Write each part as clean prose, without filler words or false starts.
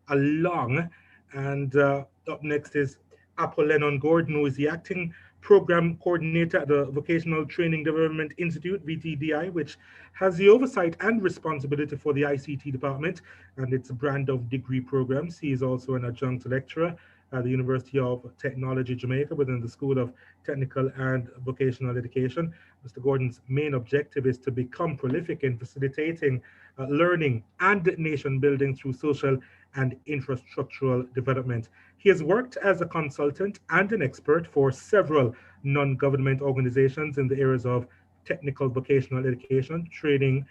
along. And up next is Appo Gordon, who is the acting program coordinator at the Vocational Training Development Institute, VTDI, which has the oversight and responsibility for the ICT department and its brand of degree programs. He is also an adjunct lecturer at the University of Technology, Jamaica, within the School of Technical and Vocational Education. Mr. Gordon's main objective is to become prolific in facilitating learning and nation building through social and infrastructural development. He has worked as a consultant and an expert for several non government organizations in the areas of technical vocational education, training,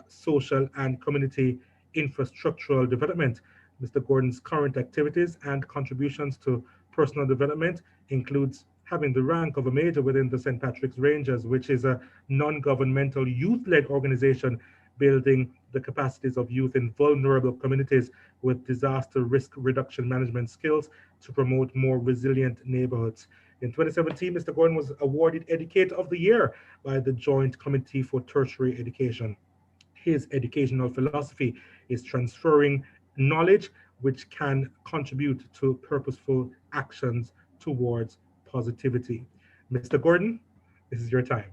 social and community infrastructural development. Mr. Gordon's current activities and contributions to personal development includes having the rank of a major within the St. Patrick's Rangers, which is a non-governmental youth-led organization building the capacities of youth in vulnerable communities with disaster risk reduction management skills to promote more resilient neighborhoods. In 2017, Mr. Gordon was awarded Educator of the Year by the Joint Committee for Tertiary Education. His educational philosophy is transferring knowledge which can contribute to purposeful actions towards positivity. Mr. Gordon, this is your time.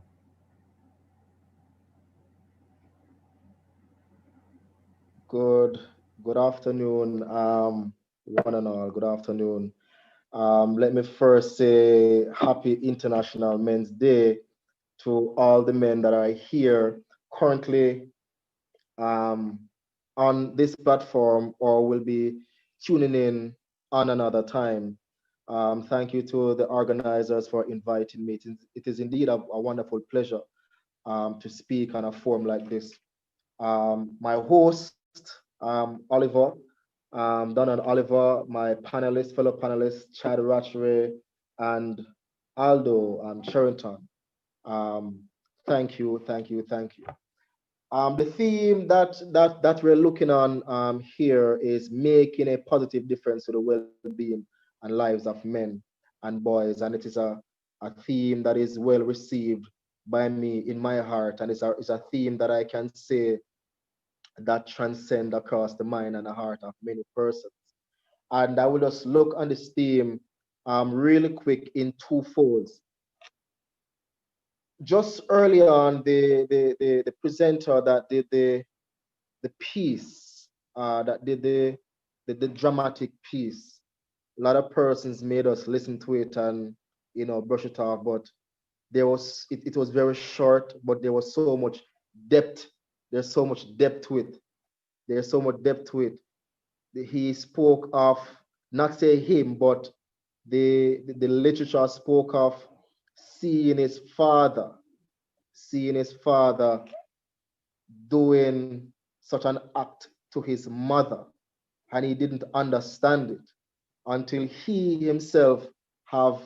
Good, good afternoon, one and all. Good afternoon. Let me first say Happy International Men's Day to all the men that are here currently um, on this platform or will be tuning in on another time. Thank you to the organizers for inviting me. It is indeed a wonderful pleasure to speak on a forum like this. My host, Oliver, Donald Oliver, my panelists, fellow panelists, Chad Ratchery, and Aldo Sherrington. Um, Thank you, thank you, thank you. The theme that we're looking on here is making a positive difference to the well-being and lives of men and boys, and it is a theme that is well received by me in my heart, and it's a theme that I can say that transcend across the mind and the heart of many persons. And I will just look on this theme really quick in two folds. Just early on, the presenter that did the piece, that did the dramatic piece, a lot of persons made us listen to it and brush it off, but it was very short, but there was so much depth. There's so much depth to it. There's so much depth to it. He spoke of, not say him, but the literature spoke of seeing his father, seeing his father doing such an act to his mother, and he didn't understand it until he himself have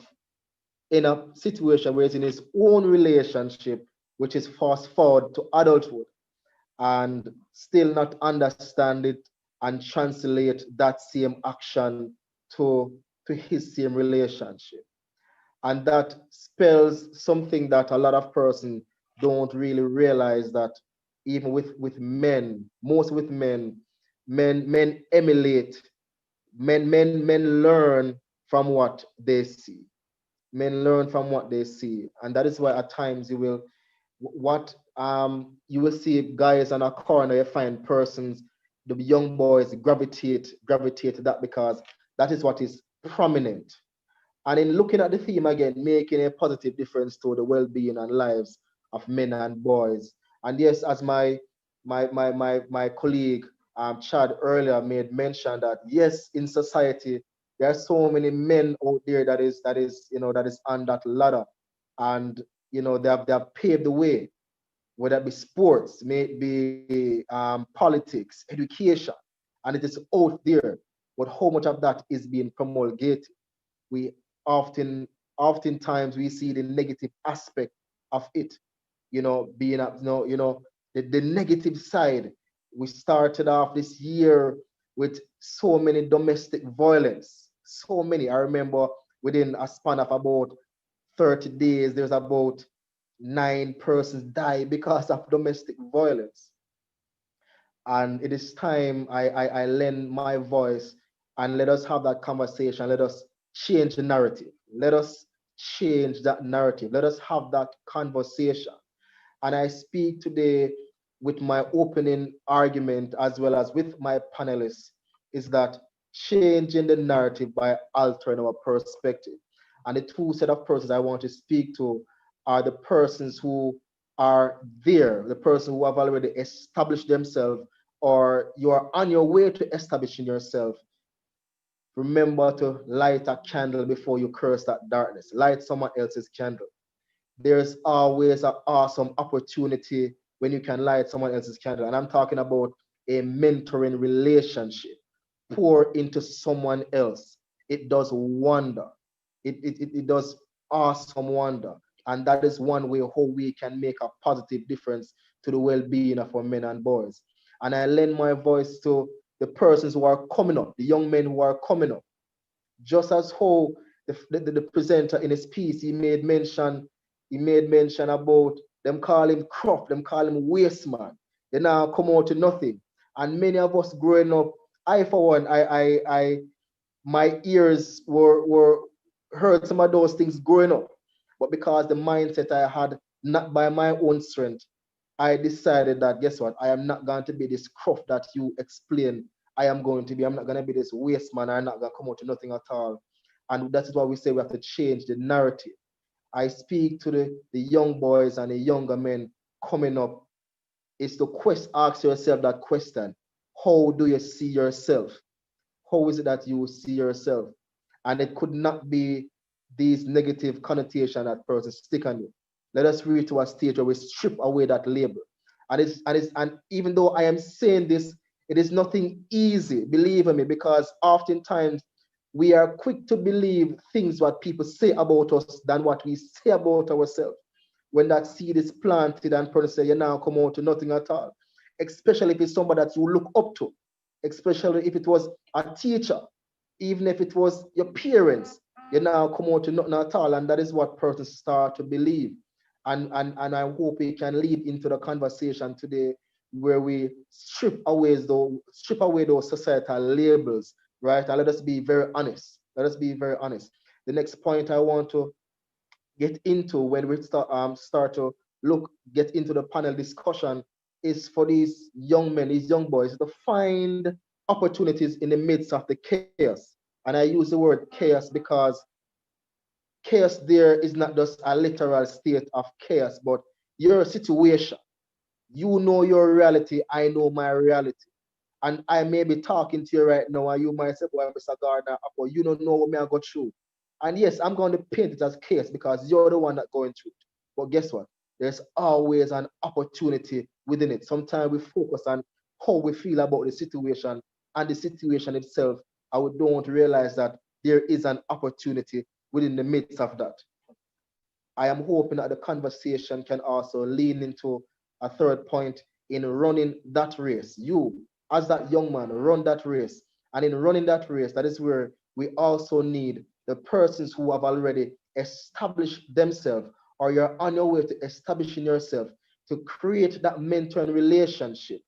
in a situation where he's in his own relationship, which is fast forward to adulthood, and still not understand it and translate that same action to his same relationship. And that spells something that a lot of persons don't really realize, that even with men, most with men emulate, men learn from what they see. Men learn from what they see. And that is why at times you will see guys on a corner, you find persons, the young boys gravitate to that because that is what is prominent. And in looking at the theme again, making a positive difference to the well-being and lives of men and boys. And yes, as my colleague Chad earlier made mention, that yes, in society there are so many men out there that is on that ladder, and they have paved the way, whether it be sports, may it be politics, education, and it is out there. But how much of that is being promulgated? We oftentimes we see the negative aspect of it, being up, the negative side. We started off this year with so many domestic violence, so many. I remember within a span of about 30 days, there's about 9 persons die because of domestic violence. And it is time I lend my voice, and let us have that conversation. Let us change the narrative. Let us change that narrative. Let us have that conversation. And I speak today with my opening argument as well as with my panelists is that changing the narrative by altering our perspective. And the two set of persons I want to speak to are the persons who are there, the person who have already established themselves, or you are on your way to establishing yourself. Remember to light a candle before you curse that darkness. Light someone else's candle. There's always an awesome opportunity when you can light someone else's candle. And I'm talking about a mentoring relationship. Pour into someone else. It does wonder. It does awesome wonder. And that is one way how we can make a positive difference to the well-being of our men and boys. And I lend my voice to the persons who are coming up, the young men who are coming up. Just as how the presenter in his piece he made mention about them call him crop, them call him waste man. They now come out to nothing. And many of us growing up, I for one, I my ears were heard some of those things growing up. But because the mindset I had, not by my own strength, I decided that guess what? I am not going to be this crop that you explain I am going to be. I'm not going to be this waste man. I'm not going to come out to nothing at all. And that is why we say we have to change the narrative. I speak to the young boys and the younger men coming up is to ask yourself that question. How do you see yourself? How is it that you see yourself? And it could not be these negative connotation that person stick on you. Let us reach to a stage where we strip away that label. And even though I am saying this, it is nothing easy, believe me, because oftentimes we are quick to believe things what people say about us than what we say about ourselves. When that seed is planted and person say, you now come out to nothing at all. Especially if it's somebody that you look up to, especially if it was a teacher, even if it was your parents, you now come out to nothing at all. And that is what persons start to believe. And I hope it can lead into the conversation today where we strip away those societal labels, right? And let us be very honest. Let us be very honest. The next point I want to get into when we start to get into the panel discussion is for these young men, these young boys, to find opportunities in the midst of the chaos. And I use the word chaos because chaos there is not just a literal state of chaos, but your situation. You know your reality, I know my reality. And I may be talking to you right now, and you might say, "Boy, Mr. Gardner, Appo, you don't know what me I got through." And yes, I'm going to paint it as chaos because you're the one that going through it. But guess what? There's always an opportunity within it. Sometimes we focus on how we feel about the situation and the situation itself, and we don't realize that there is an opportunity within the midst of that. I am hoping that the conversation can also lean into a third point in running that race. You, as that young man, run that race. And in running that race, that is where we also need the persons who have already established themselves, or you're on your way to establishing yourself, to create that mentoring relationship.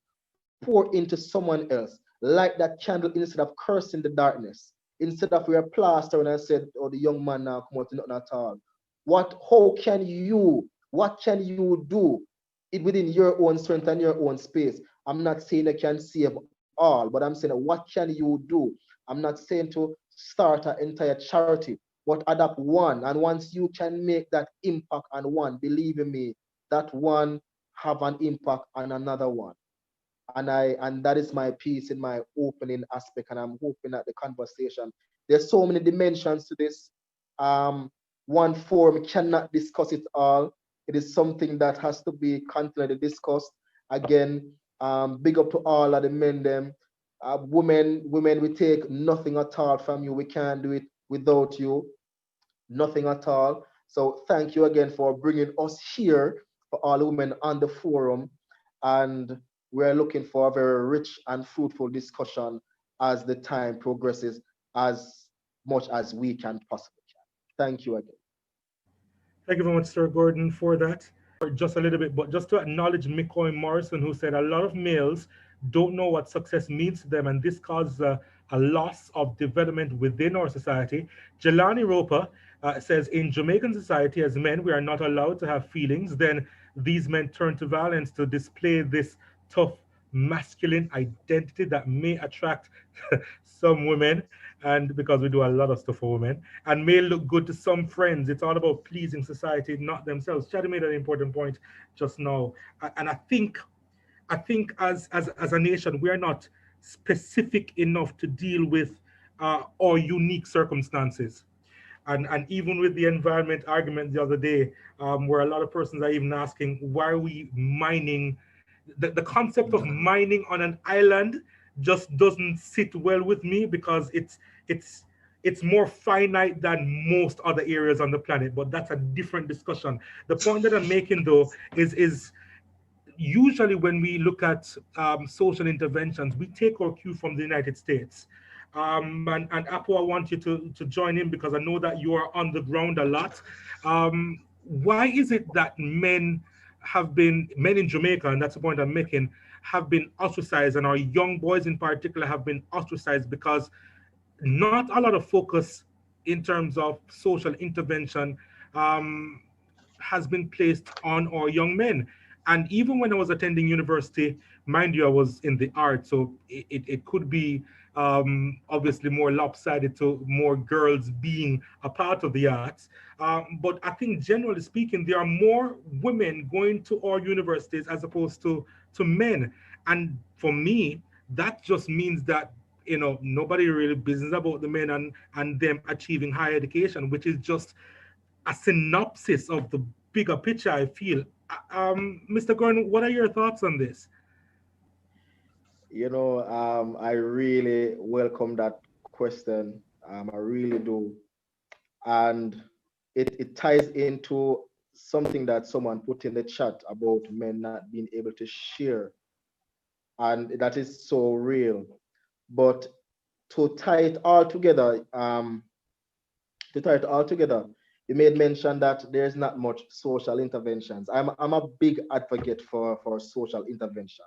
Pour into someone else, light that candle instead of cursing the darkness. Instead of we are plastering and said, "Oh, the young man now come out to nothing at all." What can you do it within your own strength and your own space? I'm not saying I can save all, but I'm saying what can you do? I'm not saying to start an entire charity, but adapt one. And once you can make that impact on one, believe in me, that one have an impact on another one. And that is my piece in my opening aspect, and I'm hoping that the conversation, there's so many dimensions to this. One forum cannot discuss it all. It is something that has to be continually discussed. Again, big up to all of the men them. Women, we take nothing at all from you. We can't do it without you, nothing at all. So thank you again for bringing us here, for all the women on the forum. And we're looking for a very rich and fruitful discussion as the time progresses, as much as we can possibly can. Thank you again. Thank you very much, Sir Gordon, for that. Just a little bit, but just to acknowledge McCoy Morrison, who said a lot of males don't know what success means to them, and this causes a loss of development within our society. Jelani Roper says, in Jamaican society, as men, we are not allowed to have feelings. Then these men turn to violence to display this tough masculine identity that may attract some women, and because we do a lot of stuff for women, and may look good to some friends. It's all about pleasing society, not themselves. Chad made an important point just now, and I think as a nation, we are not specific enough to deal with our unique circumstances. And even with the environment argument the other day, where a lot of persons are even asking, why are we mining? The concept of mining on an island just doesn't sit well with me, because it's it's more finite than most other areas on the planet. But that's a different discussion. The point that I'm making, though, is usually when we look at social interventions, we take our cue from the United States. And Apple, I want you to join in, because I know that you are on the ground a lot. Why is it that men in Jamaica, and that's the point I'm making, have been ostracized, and our young boys in particular have been ostracized? Because not a lot of focus in terms of social intervention um, has been placed on our young men. And even when I was attending university, mind you, I was in the arts, so it could be obviously more lopsided to more girls being a part of the arts. But I think generally speaking, there are more women going to our universities as opposed to men. And for me, that just means that nobody really business about the men and them achieving higher education, which is just a synopsis of the bigger picture, I feel. Mr. Gordon, what are your thoughts on this? I really welcome that question. I really do. And it ties into something that someone put in the chat about men not being able to share. And that is so real. But to tie it all together, you made mention that there's not much social interventions. I'm a big advocate for social intervention.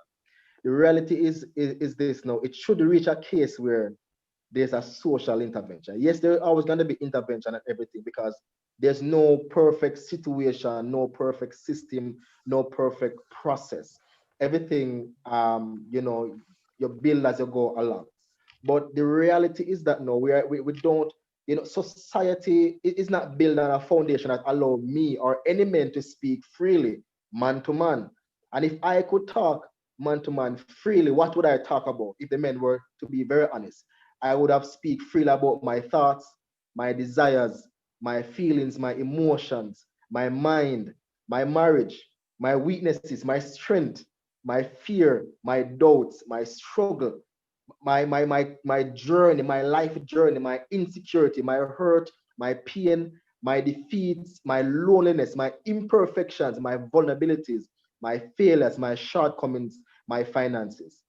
The reality is this now. It should reach a case where there's a social intervention. Yes, there's always going to be intervention and everything, because there's no perfect situation, no perfect system, no perfect process. Everything, you build as you go along. But the reality is that no, we don't, society is not built on a foundation that allow me or any man to speak freely, man to man. And if I could talk man to man freely, what would I talk about? If the men were to be very honest, I would have speak freely about my thoughts, my desires, my feelings, my emotions, my mind, my marriage, my weaknesses, my strength, my fear, my doubts, my struggle, my journey, my life journey, my insecurity, my hurt, my pain, my defeats, my loneliness, my imperfections, my vulnerabilities, my failures, my shortcomings, my finances.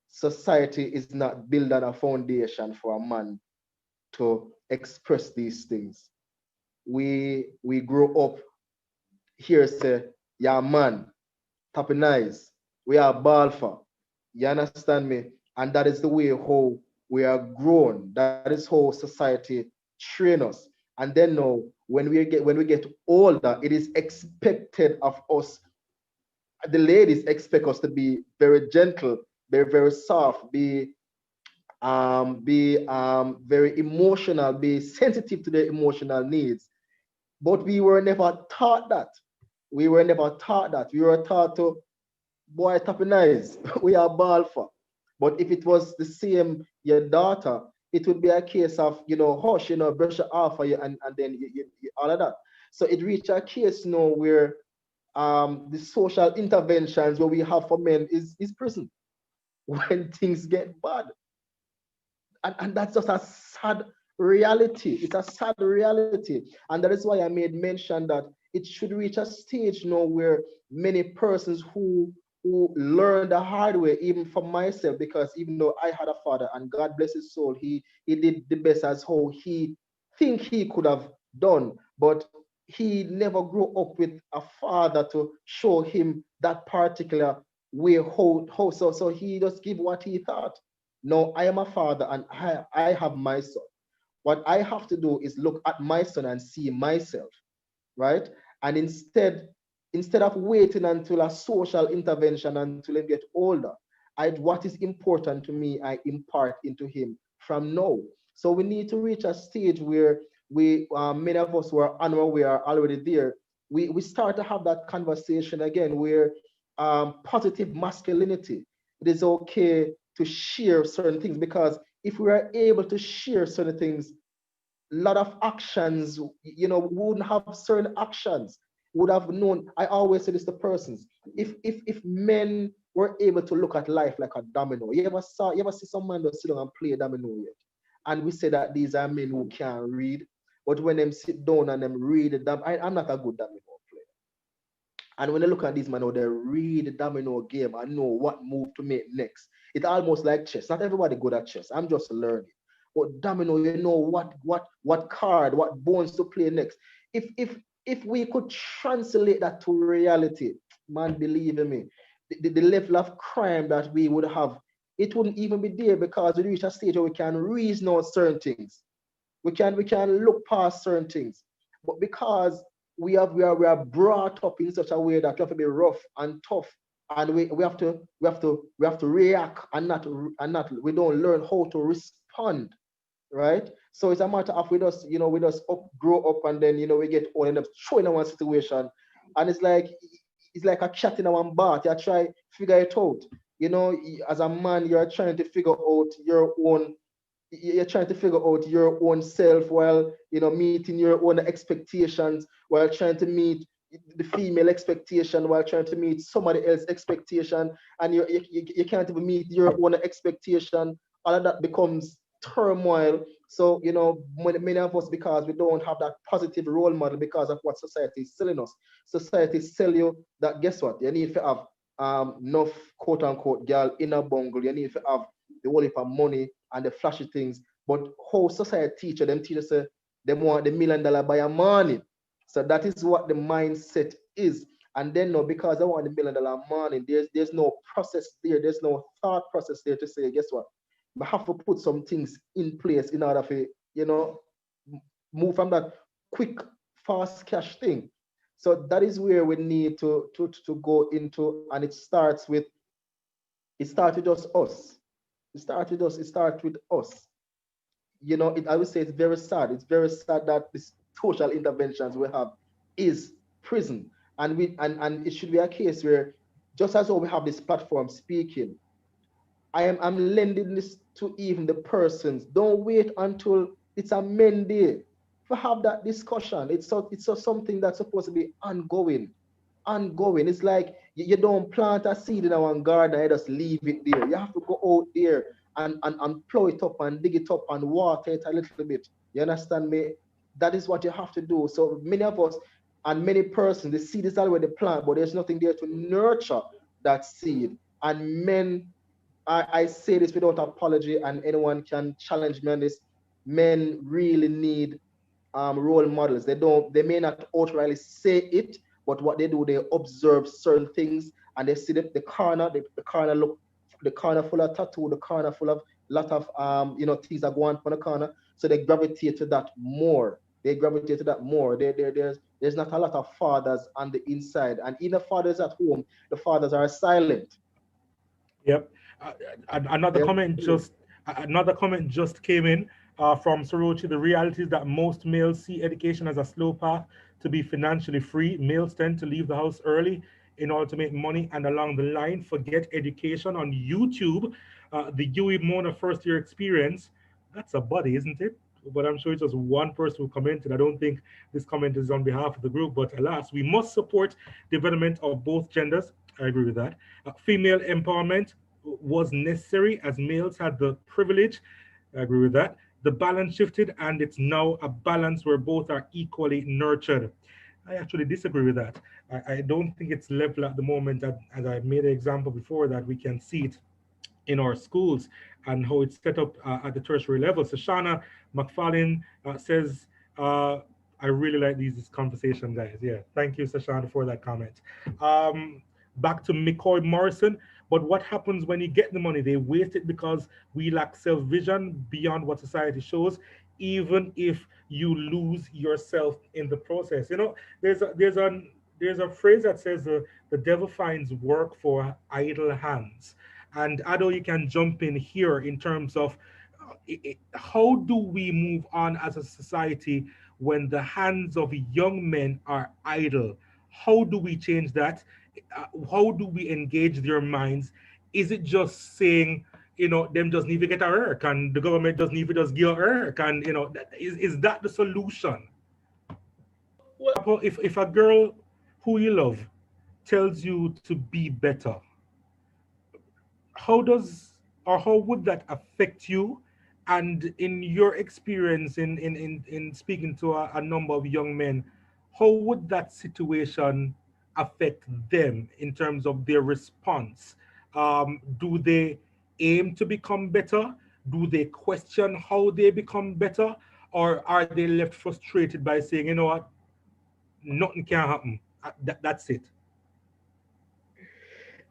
Society is not built on a foundation for a man to express these things. We grow up here say, yeah man, tapping nice, we are balfa. You understand me? And that is the way how we are grown. That is how society train us. And then now when we get older, it is expected of us. The ladies expect us to be very gentle, very soft, be very emotional, be sensitive to their emotional needs. But we were never taught that. We were never taught that. We were taught to boy tapping eyes. We are ball for. But if it was the same your daughter, it would be a case of hush, brush it off for you, and then all of that. So it reached a case now where the social interventions where we have for men is prison when things get bad. And that's just a sad reality. It's a sad reality. And that is why I made mention that it should reach a stage now where many persons who learn the hard way, even for myself, because even though I had a father and God bless his soul, he did the best as how he think he could have done, but he never grew up with a father to show him that particular so he just give what he thought. No, I am a father and I have my son. What I have to do is look at my son and see myself, right? And instead of waiting until a social intervention until he get older, what is important to me, I impart into him from now. So we need to reach a stage where many of us who are unaware are already there. We start to have that conversation again where positive masculinity. It is okay to share certain things, because if we are able to share certain things, a lot of actions, we wouldn't have certain actions. Would have known. I always say this to persons. If men were able to look at life like a domino, you ever see some man that sit down and play a domino yet? And we say that these are men who can't read, but when them sit down and them read the I'm not a good domino player. And when I look at these men, they read the domino game and know what move to make next. It's almost like chess. Not everybody good at chess. I'm just learning. But domino, you know what card, what bones to play next. If we could translate that to reality, man, believe in me, the level of crime that we would have, it wouldn't even be there, because we reach a stage where we can reason out certain things. We can look past certain things. But because we are brought up in such a way that we have to be rough and tough, and we have to react, and not we don't learn how to respond, right? So it's a matter of we just grow up, and then we get old, end up throwing in one situation, and it's like a cat in one bath. You try figure it out. As a man, you're trying to figure out you're trying to figure out your own self, while meeting your own expectations, while trying to meet the female expectation, while trying to meet somebody else's expectation, and you can't even meet your own expectation. All of that becomes turmoil. So many of us, because we don't have that positive role model, because of what society is selling us. Society sell you that, guess what, you need to have enough quote unquote girl in a bungle, you need to have the whole heap of money and the flashy things. But how society teach us say they want the $1 million by a morning. So that is what the mindset is. And then no, because they want the $1 million morning, there's no process there, there's no thought process there to say, guess what? We have to put some things in place in order for move from that quick, fast cash thing. So that is where we need to go into, and it starts with just us. It starts with us. I would say it's very sad. It's very sad that this social interventions we have is prison. And it should be a case where, just as how we have this platform speaking, I'm lending this to even the persons. Don't wait until it's a men day to have that discussion. It's something that's supposed to be ongoing. It's like you don't plant a seed in one garden and you just leave it there. You have to go out there and plow it up and dig it up and water it a little bit. You understand me? That is what you have to do. So many of us and many persons, the seed is already planted, but there's nothing there to nurture that seed. And men, I say this without apology, and anyone can challenge me on this. Men really need role models. They may not outrightly say it, but what they do, they observe certain things, and they see the corner look, the corner full of tattoo, the corner full of lot of things that go on the corner. So they gravitate to that more. There's not a lot of fathers on the inside, and even fathers at home, the fathers are silent. Yep. Uh, another They're comment silent. just another comment just came in from Sorochi. The reality is that most males see education as a slow path to be financially free. Males tend to leave the house early in order to make money, and along the line, forget education on YouTube. The Yui Mona first year experience. That's a buddy, isn't it? But I'm sure it's just one person who commented. I don't think this comment is on behalf of the group. But alas, we must support development of both genders. I agree with that. Female empowerment was necessary as males had the privilege. I agree with that. The balance shifted, and it's now a balance where both are equally nurtured. I actually disagree with that. I don't think it's level at the moment. As I made an example before, that we can see it in our schools and how it's set up at the tertiary level. So Shana McFarlane says, I really like these conversation, guys. Yeah, thank you, Sashana, for that comment. back to McCoy Morrison. But what happens when you get the money? They waste it because we lack self vision beyond what society shows, even if you lose yourself in the process. You know, there's a phrase that says the devil finds work for idle hands. And Ado, you can jump in here in terms of how do we move on as a society when the hands of young men are idle? How do we change that? How do we engage their minds? Is it just saying, them just need to get a work and the government just need to just give a work? And, is that the solution? If a girl who you love tells you to be better, how does or how would that affect you? And in your experience in speaking to a number of young men, how would that situation affect them in terms of their response? Do they aim to become better? Do they question how they become better? Or are they left frustrated by saying, you know what, nothing can happen? That's it.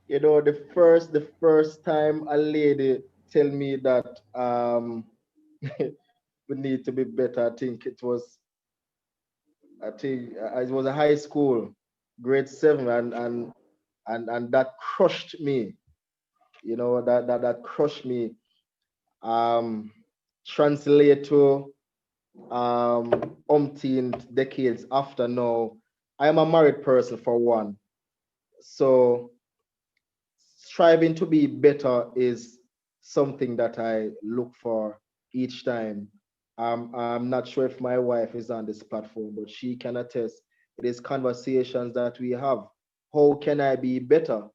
The first time a lady tell me that we need to be better, I think it was a high school, grade seven, and that crushed me. That crushed me. Um, Translate to umpteen decades after now. I am a married person for one, so striving to be better is something that I look for each time. I'm not sure if my wife is on this platform, but she can attest. It is conversations that we have. How can I be better?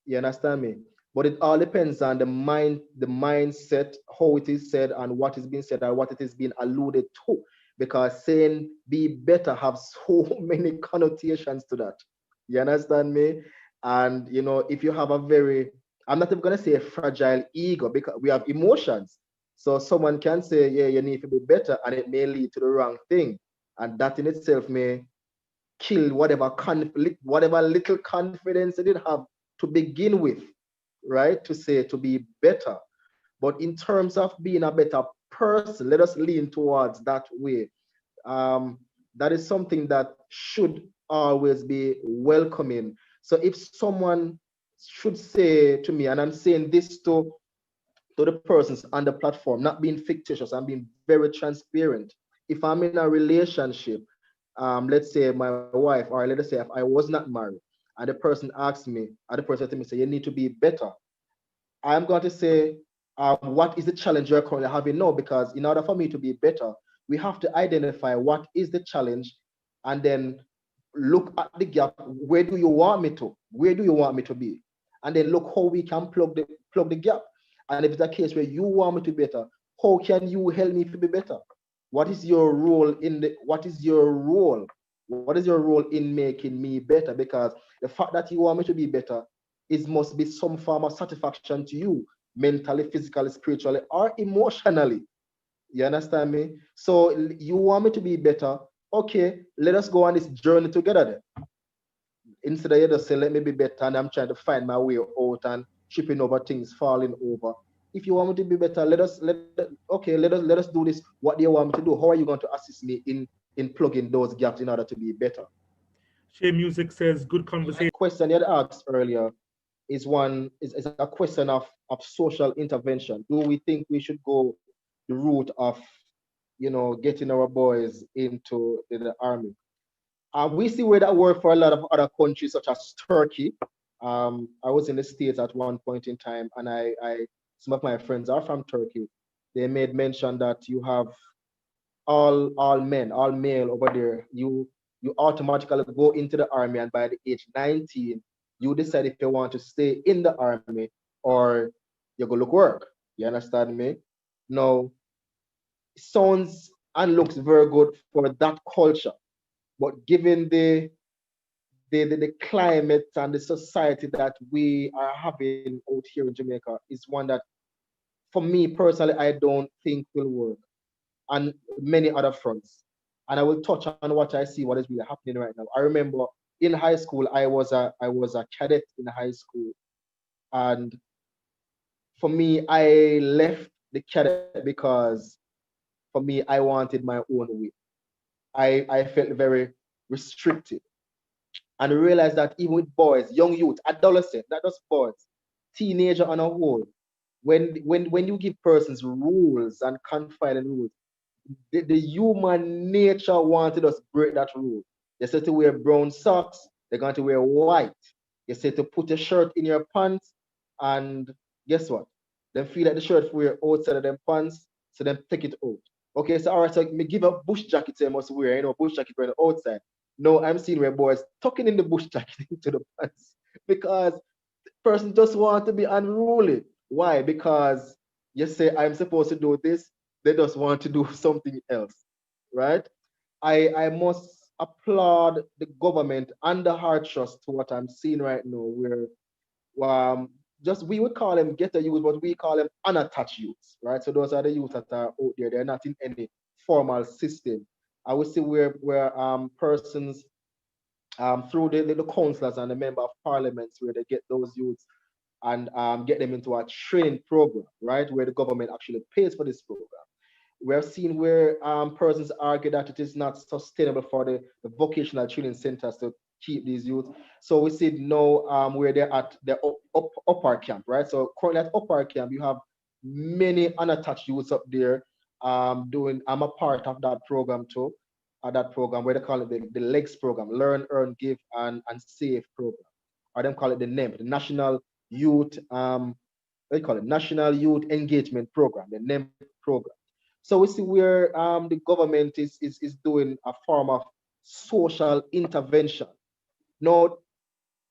You understand me? But it all depends on the mindset, how it is said, and what is being said, and what it is being alluded to. Because saying be better have so many connotations to that. You understand me? And if you have a very, I'm not even gonna say a fragile ego, because we have emotions. So someone can say, yeah, you need to be better, and it may lead to the wrong thing. And that in itself may kill whatever conflict, whatever little confidence they did have to begin with, right? To say to be better. But in terms of being a better person, let us lean towards that way. um, that is something that should always be welcoming. So if someone should say to me, and I'm saying this to the persons on the platform, not being fictitious, I'm being very transparent. If I'm in a relationship, let's say my wife, or let us say if I was not married, and the person asks me, and the person to me say, you need to be better. I'm going to say, what is the challenge you're currently having now? Because in order for me to be better, we have to identify what is the challenge, and then look at the gap. Where do you want me to? Where do you want me to be? And then look how we can plug the gap. And if it's a case where you want me to be better, how can you help me to be better? What is your role in the? What is your role? What is your role in making me better? Because the fact that you want me to be better is must be some form of satisfaction to you, mentally, physically, spiritually, or emotionally. You understand me? So you want me to be better. Okay, let us go on this journey together then. Instead of you just say, let me be better, and I'm trying to find my way out and tripping over things, falling over. If you want me to be better, let us do this. What do you want me to do? How are you going to assist me in plugging those gaps in order to be better? Shay Music says, good The conversation. question you had asked earlier is a question of social intervention. Do we think we should go the route of getting our boys into the army? We see where that work for a lot of other countries such as Turkey. I was in the States at one point in time, and I some of my friends are from Turkey. They made mention that you have all men, all male over there. You automatically go into the army, and by the age 19, you decide if you want to stay in the army or you go look work. You understand me? Now, sounds and looks very good for that culture, but given the climate and the society that we are having out here in Jamaica is one that, for me personally, I don't think will work on many other fronts. And I will touch on what I see, what is really happening right now. I remember in high school, I was a cadet in high school, and for me, I left the cadet because for me, I wanted my own way. I felt very restricted, and realized that even with boys, young youth, adolescent, not just boys, teenager on a whole, when you give persons rules and confining rules, the human nature wanted us to break that rule. They said to wear brown socks, they're going to wear white. They said to put a shirt in your pants, and guess what? They feel like the shirt wear outside of them pants, so then take it out. Okay, so all right, so me give a bush jacket to must wear, bush jacket wearing outside. No, I'm seeing where boys tucking in the bush jacket into the pants because person just want to be unruly. Why? Because you say I'm supposed to do this, they just want to do something else, right? I must applaud the government and the hard trust to what I'm seeing right now, where just we would call them ghetto youth, but we call them unattached youths, right? So those are the youths that are out there. They're not in any formal system. I would say where persons through the councillors and the member of parliaments where they get those youths and get them into a training program, right, where the government actually pays for this program. We have seen where persons argue that it is not sustainable for the vocational training centers to keep these youth. So we see now where they're at the upper camp, right? So currently at upper camp, you have many unattached youths up there doing, I'm a part of that program too, that program where they call it the LEGS program, Learn, Earn, Give, and Save program. Or them call it the NEMP, the National Youth, what do you call it? National Youth Engagement Program, the NEMP program. So we see where the government is doing a form of social intervention. Now,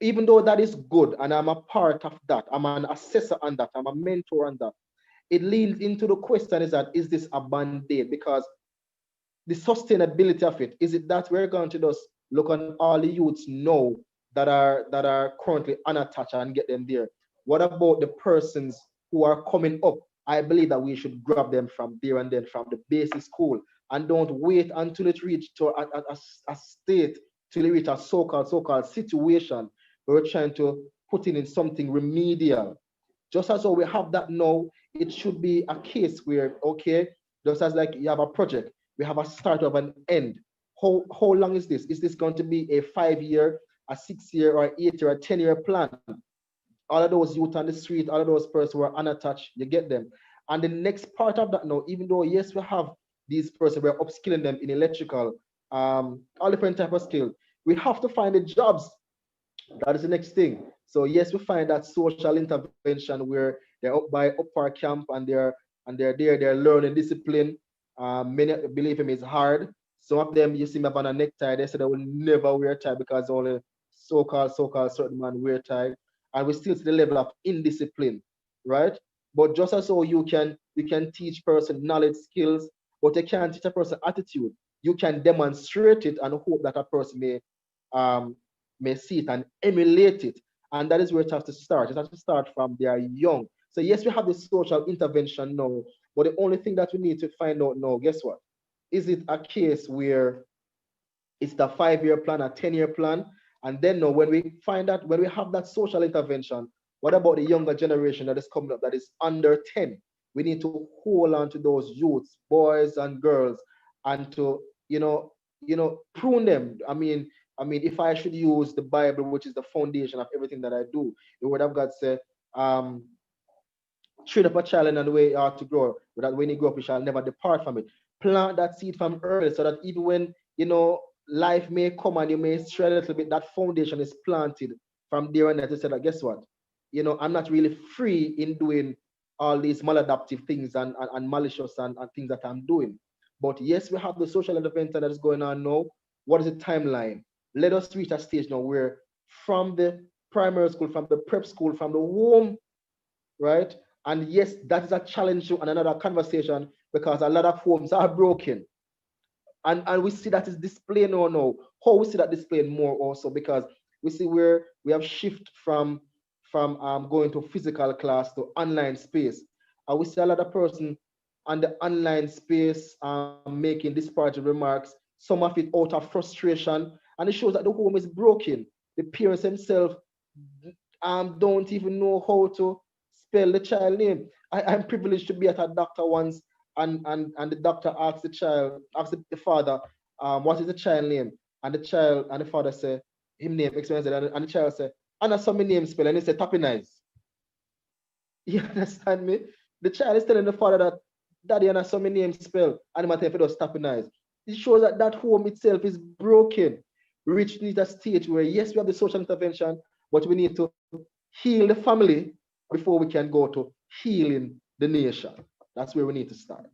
even though that is good, and I'm a part of that, I'm an assessor on that, I'm a mentor on that, it leads into the question is that, is this a band-aid? Because the sustainability of it, is it that we're going to just look on all the youths now that are currently unattached and get them there? What about the persons who are coming up? I believe that we should grab them from there and then from the basic school, and don't wait until it reach to a state, till it reach a so-called situation where we're trying to put in something remedial. Just as though we have that now, it should be a case where, okay, just as like you have a project, we have a start of an end. How long is this? Is this going to be a 5 year, a 6 year, or 8 year, or 10 year plan? All of those youth on the street, all of those persons who are unattached, you get them. And the next part of that now, even though yes, we have these persons, we're upskilling them in electrical, all different type of skill. We have to find the jobs. That is the next thing. So yes, we find that social intervention where they're up by upper camp and they're there, they're learning discipline. Many believe him is hard. Some of them you see me up on a necktie, they say they will never wear a tie because only so-called certain man wear tie. And we still see the level of indiscipline, right? But just as so you can teach person knowledge, skills, but you can't teach a person attitude. You can demonstrate it and hope that a person um, may see it and emulate it. And that is where it has to start. It has to start from they are young. So yes, we have the social intervention now, but the only thing that we need to find out now, guess what? Is it a case where it's the 5 year plan, a 10 year plan? And then now when we find that, when we have that social intervention, what about the younger generation that is coming up that is under 10? We need to hold on to those youths, boys and girls, and to prune them. I mean, if I should use the Bible, which is the foundation of everything that I do, the Word of God said, um, train up a child in the way he ought to grow, but that when he grow up, he shall never depart from it. Plant that seed from early so that even when life may come and you may stray a little bit, that foundation is planted from there and then to say that guess what? I'm not really free in doing all these maladaptive things and malicious and things that I'm doing. But yes, we have the social intervention that is going on now. What is the timeline? Let us reach a stage now where from the primary school, from the prep school, from the home, right? And yes, that is a challenge and another conversation because a lot of homes are broken. And we see that is displaying now. How we see that displaying more also because we see where we have shift from going to physical class to online space. And we see a lot of person on the online space making disparaging remarks, some of it out of frustration And it shows that the home is broken. The parents themselves don't even know how to spell the child name. I'm privileged to be at a doctor once, and the doctor asked the father, what is the child name? And the father said, him name explains it, and the child said, and that's how my name spell, and he said, tapping eyes. You understand me? The child is telling the father that daddy and so many names spell, and he might have to tapping eyes. It shows that that home itself is broken. We reach a stage where yes, we have the social intervention, but we need to heal the family before we can go to healing the nation. That's where we need to start.